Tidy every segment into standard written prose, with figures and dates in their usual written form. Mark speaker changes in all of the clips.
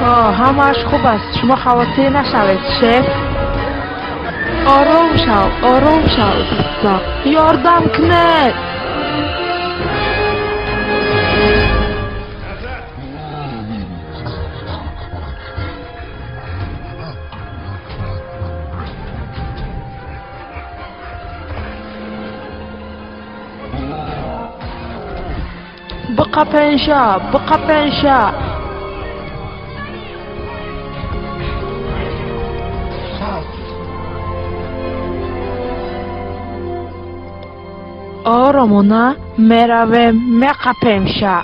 Speaker 1: همش خوب است. شما خواستین نشوید شف. آروم شو دوستا. یاردم کنه. بقى پنشا آرامونه میرویم میقپیمشه.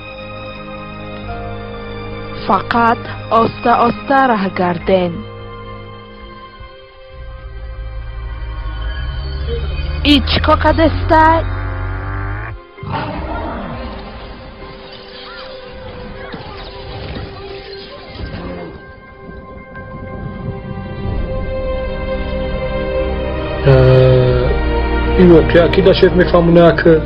Speaker 1: فقط آسته راه گردین. ایچکا کدسته؟
Speaker 2: این واقعی اکیدا شف میفهمونه که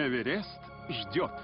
Speaker 3: Эверест ждет.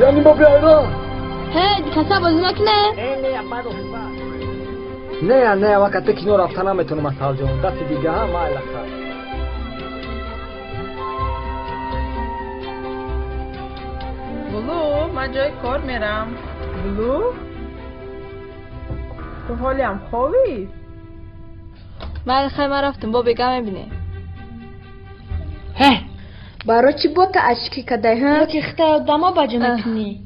Speaker 2: یعنی با بیایرا
Speaker 4: هی کسا بازی نکنه؟
Speaker 5: نه وقتی کنو رفتن نمیتونم اصحال جون. دست دیگه ها ما الخر.
Speaker 1: بلو من جای کار میرم. بلو تو حالی هم خوبی؟
Speaker 4: من خیلی من رفتم با بگم ببینه.
Speaker 6: برای چی با تا اشکی کده ها؟
Speaker 4: که خطه دما بجا میکنی.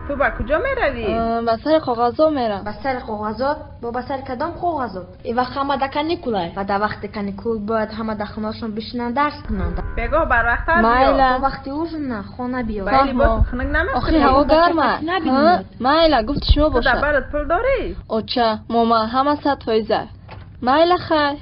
Speaker 1: تو با کجا میروی؟
Speaker 4: با سر کاغذا میرم.
Speaker 6: با سر کاغذات؟ با سر کدام کاغذات؟
Speaker 4: این وقت همه دکن نیکولای.
Speaker 6: و در وقت کانیکول باید همه در خونه‌شون بشینن درس کنن.
Speaker 1: بگو بر وقت بیا.
Speaker 4: مایلا.
Speaker 6: تو وقتی اوشون نه خونه بیا.
Speaker 1: ولی باز خنک نمیکنی.
Speaker 4: آخی هوا گرمه. مایلا گفت شما
Speaker 1: تو
Speaker 4: باشه.
Speaker 1: در برات پول داری؟
Speaker 4: اوچه ماما همه 100 فایزه. مایلا خیر.